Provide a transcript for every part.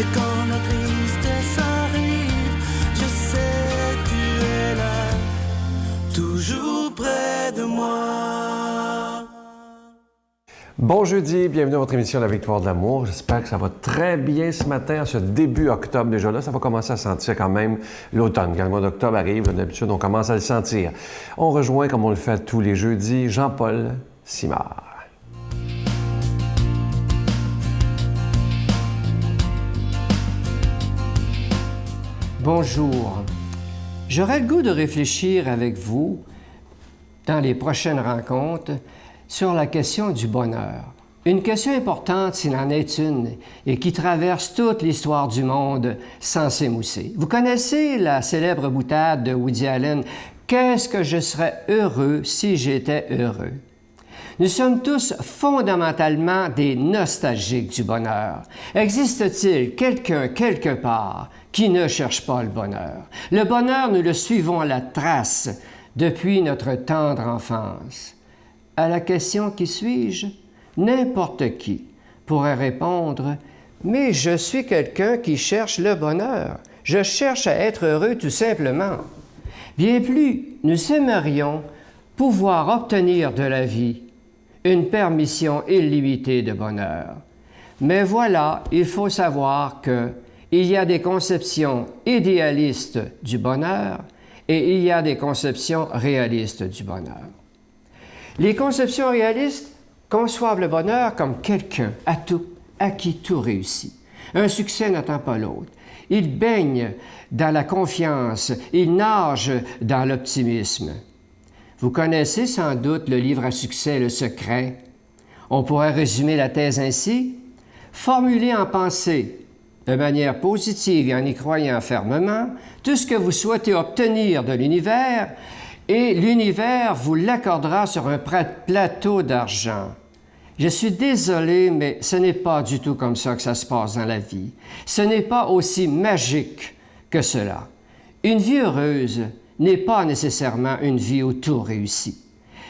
Et quand la tristesse arrive, je sais tu es là, toujours près de moi. Bon jeudi, bienvenue à votre émission La Victoire de l'amour. J'espère que ça va très bien ce matin, ce début octobre déjà. Là, ça va commencer à sentir quand même l'automne. Quand le mois d'octobre arrive, d'habitude, on commence à le sentir. On rejoint, comme on le fait tous les jeudis, Jean-Paul Simard. Bonjour. J'aurais le goût de réfléchir avec vous, dans les prochaines rencontres, sur la question du bonheur. Une question importante s'il en est une et qui traverse toute l'histoire du monde sans s'émousser. Vous connaissez la célèbre boutade de Woody Allen « Qu'est-ce que je serais heureux si j'étais heureux ?» Nous sommes tous fondamentalement des nostalgiques du bonheur. Existe-t-il quelqu'un quelque part qui ne cherche pas le bonheur? Le bonheur, nous le suivons à la trace depuis notre tendre enfance. À la question « Qui suis-je ?» n'importe qui pourrait répondre « Mais je suis quelqu'un qui cherche le bonheur. Je cherche à être heureux tout simplement. » Bien plus, nous aimerions pouvoir obtenir de la vie une permission illimitée de bonheur. Mais voilà, il faut savoir qu'il y a des conceptions idéalistes du bonheur et il y a des conceptions réalistes du bonheur. Les conceptions réalistes conçoivent le bonheur comme quelqu'un à qui tout réussit. Un succès n'attend pas l'autre. Il baigne dans la confiance, il nage dans l'optimisme. Vous connaissez sans doute le livre à succès « Le secret ». On pourrait résumer la thèse ainsi. Formulez en pensée, de manière positive et en y croyant fermement, tout ce que vous souhaitez obtenir de l'univers, et l'univers vous l'accordera sur un plateau d'argent. Je suis désolé, mais ce n'est pas du tout comme ça que ça se passe dans la vie. Ce n'est pas aussi magique que cela. Une vie heureuse n'est pas nécessairement une vie où tout réussit.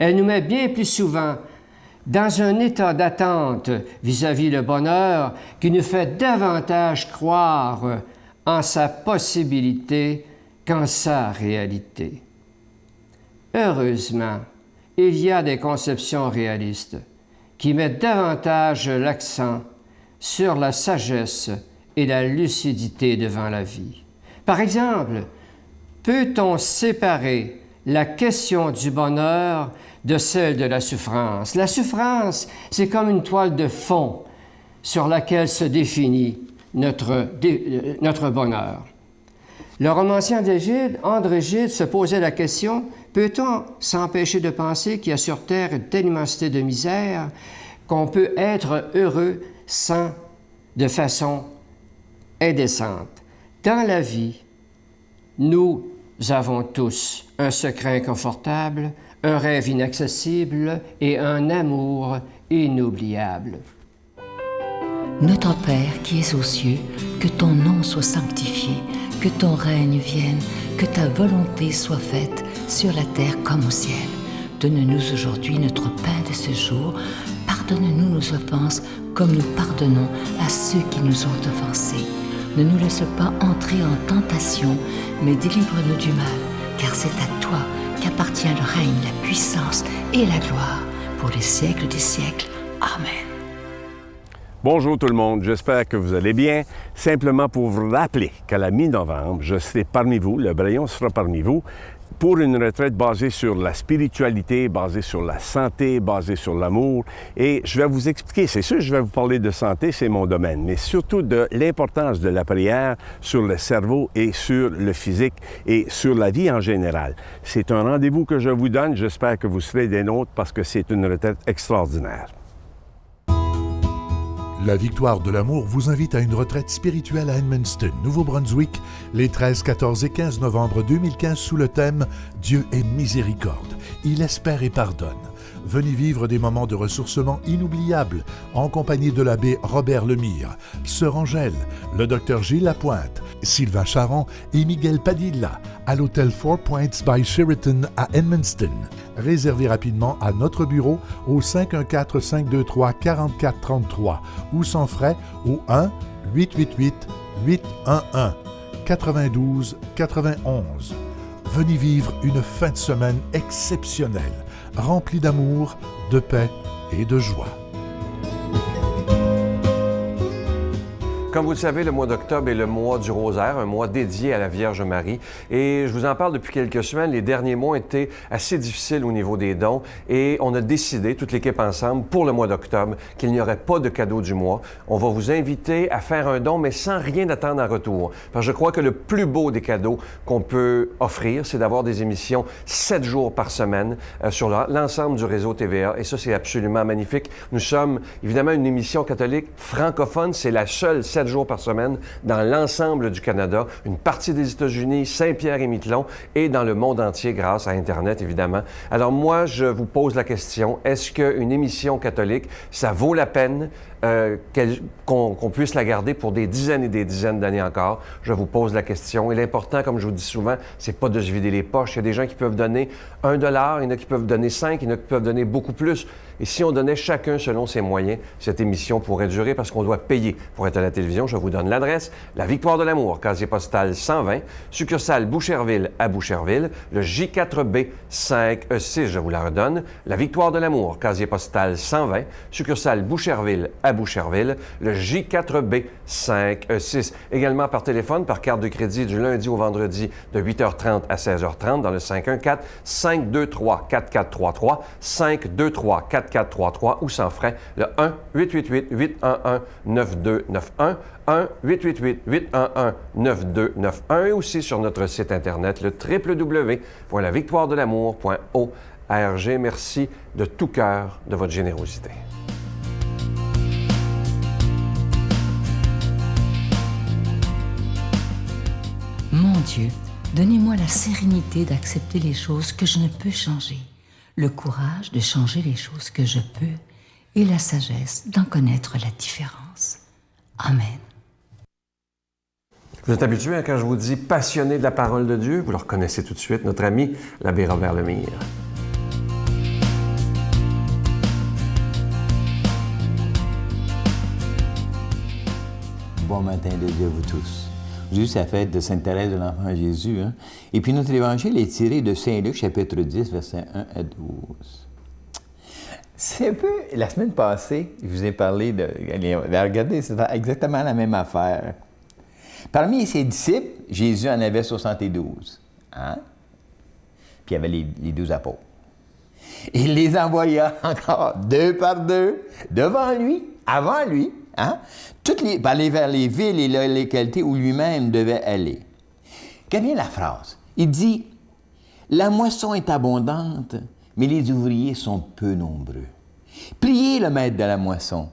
Elle nous met bien plus souvent dans un état d'attente vis-à-vis le bonheur qui nous fait davantage croire en sa possibilité qu'en sa réalité. Heureusement, il y a des conceptions réalistes qui mettent davantage l'accent sur la sagesse et la lucidité devant la vie. Par exemple, peut-on séparer la question du bonheur de celle de la souffrance? La souffrance, c'est comme une toile de fond sur laquelle se définit notre bonheur. Le romancier André Gide se posait la question: peut-on s'empêcher de penser qu'il y a sur Terre une telle immensité de misère qu'on peut être heureux de façon indécente? Dans la vie, nous avons tous un secret inconfortable, un rêve inaccessible et un amour inoubliable. Notre Père qui es aux cieux, que ton nom soit sanctifié, que ton règne vienne, que ta volonté soit faite sur la terre comme au ciel. Donne-nous aujourd'hui notre pain de ce jour. Pardonne-nous nos offenses comme nous pardonnons à ceux qui nous ont offensés. Ne nous laisse pas entrer en tentation, mais délivre-nous du mal, car c'est à toi qu'appartient le règne, la puissance et la gloire pour les siècles des siècles. Amen. Bonjour tout le monde, j'espère que vous allez bien. Simplement pour vous rappeler qu'à la mi-novembre, je serai parmi vous, le Braillon sera parmi vous, pour une retraite basée sur la spiritualité, basée sur la santé, basée sur l'amour. Et je vais vous expliquer, c'est sûr, je vais vous parler de santé, c'est mon domaine, mais surtout de l'importance de la prière sur le cerveau et sur le physique et sur la vie en général. C'est un rendez-vous que je vous donne, j'espère que vous serez des nôtres parce que c'est une retraite extraordinaire. La Victoire de l'amour vous invite à une retraite spirituelle à Edmundston, Nouveau-Brunswick, les 13, 14 et 15 novembre 2015 sous le thème « Dieu est miséricorde, il espère et pardonne ». Venez vivre des moments de ressourcement inoubliables en compagnie de l'abbé Robert Lemire, Sœur Angèle, le docteur Gilles Lapointe, Sylvain Charon et Miguel Padilla à l'hôtel Four Points by Sheraton à Edmundston. Réservez rapidement à notre bureau au 514-523-4433 ou sans frais au 1-888-811-92-91. Venez vivre une fin de semaine exceptionnelle, remplie d'amour, de paix et de joie. Comme vous le savez, le mois d'octobre est le mois du rosaire, un mois dédié à la Vierge Marie. Et je vous en parle depuis quelques semaines. Les derniers mois étaient assez difficiles au niveau des dons. Et on a décidé, toute l'équipe ensemble, pour le mois d'octobre, qu'il n'y aurait pas de cadeau du mois. On va vous inviter à faire un don, mais sans rien attendre en retour. Parce que je crois que le plus beau des cadeaux qu'on peut offrir, c'est d'avoir des émissions 7 jours par semaine sur l'ensemble du réseau TVA. Et ça, c'est absolument magnifique. Nous sommes évidemment une émission catholique francophone. C'est la seule 7 jours par semaine dans l'ensemble du Canada, une partie des États-Unis, Saint-Pierre-et-Miquelon et dans le monde entier grâce à Internet, évidemment. Alors moi, je vous pose la question, est-ce qu'une émission catholique, ça vaut la peine qu'on puisse la garder pour des dizaines et des dizaines d'années encore? Je vous pose la question. Et l'important, comme je vous dis souvent, c'est pas de se vider les poches. Il y a des gens qui peuvent donner $1, il y en a qui peuvent donner 5, il y en a qui peuvent donner beaucoup plus. Et si on donnait chacun selon ses moyens, cette émission pourrait durer parce qu'on doit payer pour être à la télévision. Je vous donne l'adresse. La Victoire de l'Amour, casier postal 120, succursale Boucherville à Boucherville, le J4B 5E6, je vous la redonne. La Victoire de l'Amour, casier postal 120, succursale Boucherville à Boucherville, le J4B 5E6. Également par téléphone, par carte de crédit du lundi au vendredi de 8h30 à 16h30 dans le 514-523-4433, 523-4433 ou sans frais, le 1-888-811-9291, 1-888-811-9291 et aussi sur notre site Internet, le www.lavictoiredelamour.org. Merci de tout cœur de votre générosité. Mon Dieu, donnez-moi la sérénité d'accepter les choses que je ne peux changer, le courage de changer les choses que je peux et la sagesse d'en connaître la différence. Amen. Vous êtes habitué quand je vous dis passionné de la parole de Dieu, vous le reconnaissez tout de suite, notre ami l'abbé Robert Lemire. Bon matin de Dieu à vous tous. Aujourd'hui, c'est la fête de Sainte Thérèse de l'Enfant Jésus. Hein? Et puis notre évangile est tiré de Saint Luc, chapitre 10, versets 1 à 12. C'est un peu... La semaine passée, je vous ai parlé de... Regardez, c'est exactement la même affaire. Parmi ses disciples, Jésus en avait 72. Hein? Puis il y avait les 12 apôtres. Il les envoya encore 2 par 2 devant lui, avant lui, hein? Aller vers les villes et les localités où lui-même devait aller. Quelle est la phrase? Il dit, « La moisson est abondante, mais les ouvriers sont peu nombreux. Priez le maître de la moisson,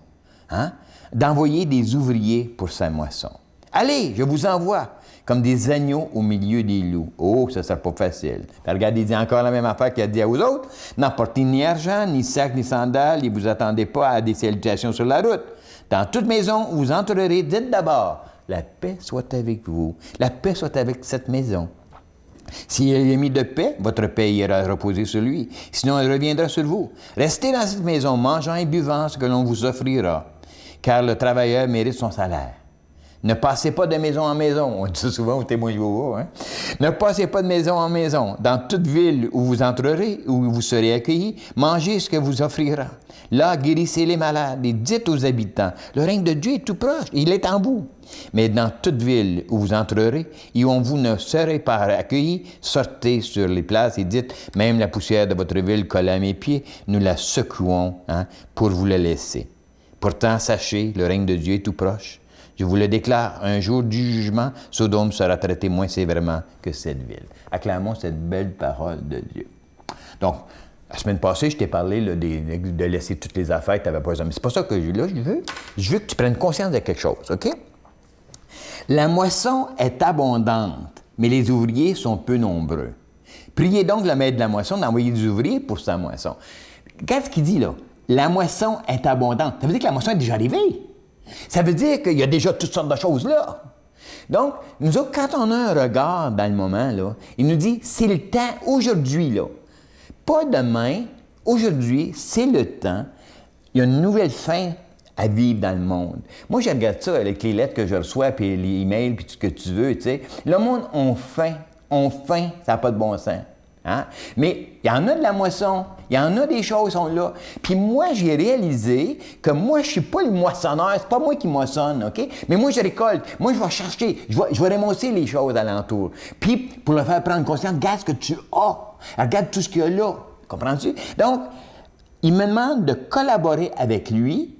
hein, d'envoyer des ouvriers pour sa moisson. Allez, je vous envoie, comme des agneaux au milieu des loups. » Oh, ça ne sera pas facile. Puis regardez, il dit encore la même affaire qu'il a dit aux autres. « N'emportez ni argent, ni sac, ni sandales, et vous attendez pas à des salutations sur la route. Dans toute maison où vous entrerez, dites d'abord, la paix soit avec vous, la paix soit avec cette maison. Si elle est mise de paix, votre paix ira reposer sur lui. Sinon, elle reviendra sur vous. Restez dans cette maison, mangeant et buvant ce que l'on vous offrira, car le travailleur mérite son salaire. Ne passez pas de maison en maison. On dit ça souvent aux témoins de Jéhovah. Hein? Ne passez pas de maison en maison. Dans toute ville où vous entrerez, où vous serez accueillis, mangez ce que vous offrira. Là, guérissez les malades et dites aux habitants, le règne de Dieu est tout proche, il est en vous. Mais dans toute ville où vous entrerez et où vous ne serez pas accueillis, sortez sur les places et dites, même la poussière de votre ville colle à mes pieds, nous la secouons, hein, pour vous la laisser. Pourtant, sachez, le règne de Dieu est tout proche. Je vous le déclare, un jour du jugement, Sodome sera traité moins sévèrement que cette ville. Acclamons cette belle parole de Dieu. Donc, la semaine passée, je t'ai parlé là, de laisser toutes les affaires que tu n'avais pas besoin. Mais c'est pas ça que là, je veux que tu prennes conscience de quelque chose, OK? La moisson est abondante, mais les ouvriers sont peu nombreux. Priez donc le maître de la moisson d'envoyer des ouvriers pour sa moisson. Regarde ce qu'il dit là. La moisson est abondante. Ça veut dire que la moisson est déjà arrivée. Ça veut dire qu'il y a déjà toutes sortes de choses là. Donc, nous autres, quand on a un regard dans le moment, là, il nous dit, c'est le temps aujourd'hui, là. pas demain, aujourd'hui, c'est le temps. Il y a une nouvelle fin à vivre dans le monde. Moi, je regarde ça avec les lettres que je reçois, puis les emails, puis tout ce que tu veux, tu sais. Le monde a faim, ça n'a pas de bon sens. Hein? Mais il y en a de la moisson, il y en a des choses qui sont là. Puis moi, j'ai réalisé que moi, je ne suis pas le moissonneur, c'est pas moi qui moissonne, OK? Mais moi, je récolte, moi, je vais chercher, je vais ramasser les choses alentour. Puis, pour le faire prendre conscience, regarde ce que tu as, regarde tout ce qu'il y a là, comprends-tu? Donc, il me demande de collaborer avec lui,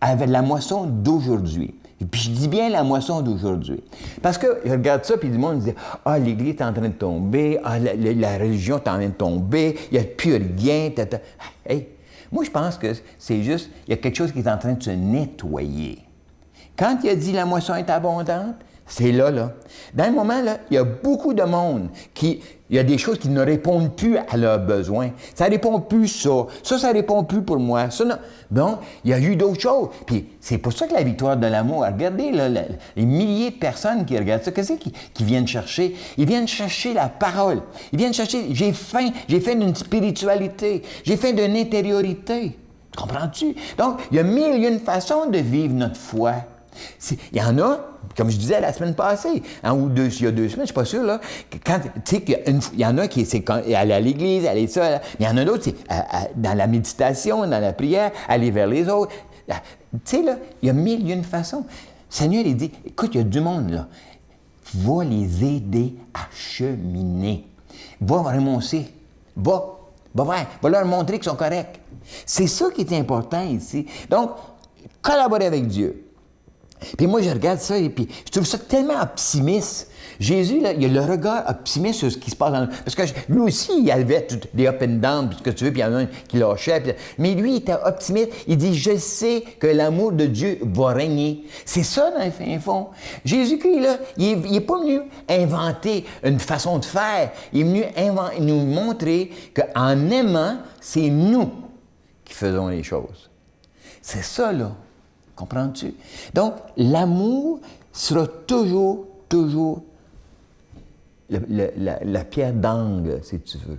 avec la moisson d'aujourd'hui. Et puis je dis bien la moisson d'aujourd'hui. Parce que je regarde ça, puis le monde dit « Ah, l'Église est en train de tomber, ah, la religion est en train de tomber, il n'y a plus rien. » Hey, moi, je pense que c'est juste, il y a quelque chose qui est en train de se nettoyer. Quand il a dit « La moisson est abondante », c'est là. Dans le moment, là, il y a beaucoup de monde il y a des choses qui ne répondent plus à leurs besoins. Ça ne répond plus ça. Ça ne répond plus pour moi. Ça, non. Bon, il y a eu d'autres choses. Puis c'est pour ça que la victoire de l'amour, regardez là, les milliers de personnes qui regardent ça, qu'est-ce qu'ils viennent chercher? Ils viennent chercher la parole. Ils viennent chercher, j'ai faim d'une spiritualité, j'ai faim d'une intériorité. Comprends-tu? Donc, il y a mille et une façons de vivre notre foi. Il y en a, comme je disais la semaine passée, il y a 2 semaines, je ne suis pas sûr, là, il y en a qui, c'est aller à l'église, aller ça, là, mais il y en a d'autres, c'est dans la méditation, dans la prière, aller vers les autres. Tu sais, là, il y a mille et une façons. Le Seigneur, il dit, écoute, il y a du monde, là, va les aider à cheminer. Va remonter. Va leur montrer qu'ils sont corrects. C'est ça qui est important ici. Donc, collaborer avec Dieu. Puis moi, je regarde ça et puis je trouve ça tellement optimiste. Jésus, là, il a le regard optimiste sur ce qui se passe dans le... Parce que lui aussi, il avait des up and down, puis ce que tu veux, puis il y en a un qui lâchait. Puis... Mais lui, il était optimiste. Il dit, je sais que l'amour de Dieu va régner. C'est ça, dans le fin fond. Jésus-Christ, là, il n'est pas venu inventer une façon de faire. Il est venu nous montrer qu'en aimant, c'est nous qui faisons les choses. C'est ça, là. Comprends-tu? Donc, l'amour sera toujours la pierre d'angle, si tu veux.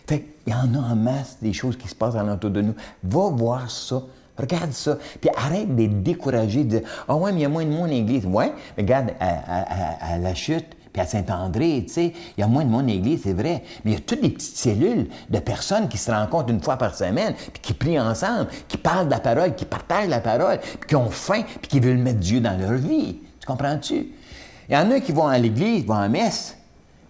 Fait qu'il y en a en masse des choses qui se passent alentour de nous. Va voir ça. Regarde ça. Puis arrête d'être découragé, de dire « Ah ouais, mais il y a moins de monde à l'église. » Ouais, regarde, à la chute, puis à Saint-André, tu sais, il y a moins de monde à l'église, c'est vrai. Mais il y a toutes des petites cellules de personnes qui se rencontrent une fois par semaine, puis qui prient ensemble, qui parlent de la parole, qui partagent la parole, puis qui ont faim, puis qui veulent mettre Dieu dans leur vie. Tu comprends-tu? Il y en a qui vont à l'église, vont à la messe,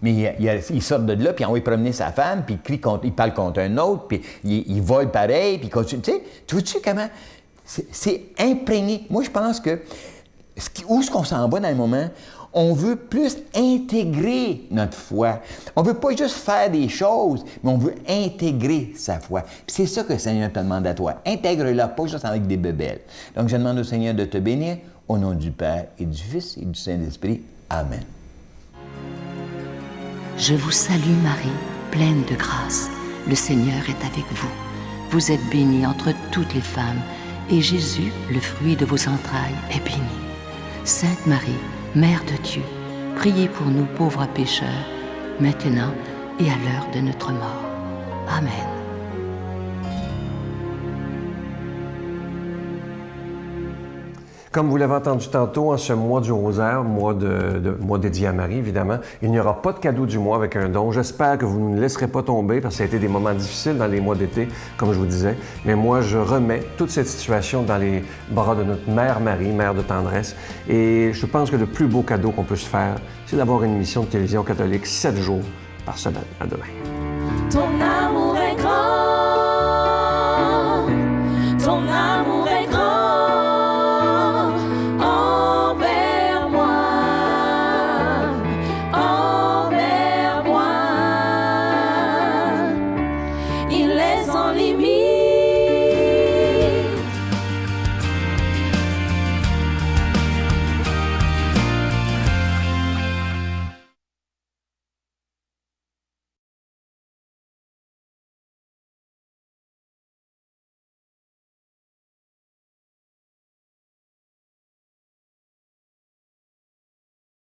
mais ils sortent de là, puis ils envoient promener sa femme, puis ils parlent contre un autre, puis ils volent pareil, puis ils continuent. Tu sais, tu vois-tu comment? C'est imprégné. Moi, je pense que où est-ce qu'on s'en va dans le moment? On veut plus intégrer notre foi. On ne veut pas juste faire des choses, mais on veut intégrer sa foi. Puis c'est ça que le Seigneur te demande à toi. Intègre-la, pas juste avec des bébelles. Donc, je demande au Seigneur de te bénir au nom du Père et du Fils et du Saint-Esprit. Amen. Je vous salue Marie, pleine de grâce. Le Seigneur est avec vous. Vous êtes bénie entre toutes les femmes, et Jésus, le fruit de vos entrailles, est béni. Sainte Marie, Mère de Dieu, priez pour nous pauvres pécheurs, maintenant et à l'heure de notre mort. Amen. Comme vous l'avez entendu tantôt, en ce mois du rosaire, mois dédié à Marie, évidemment, il n'y aura pas de cadeau du mois avec un don. J'espère que vous ne nous laisserez pas tomber, parce que ça a été des moments difficiles dans les mois d'été, comme je vous disais. Mais moi, je remets toute cette situation dans les bras de notre Mère Marie, Mère de tendresse. Et je pense que le plus beau cadeau qu'on peut se faire, c'est d'avoir une émission de télévision catholique 7 jours par semaine. À demain. Ton amour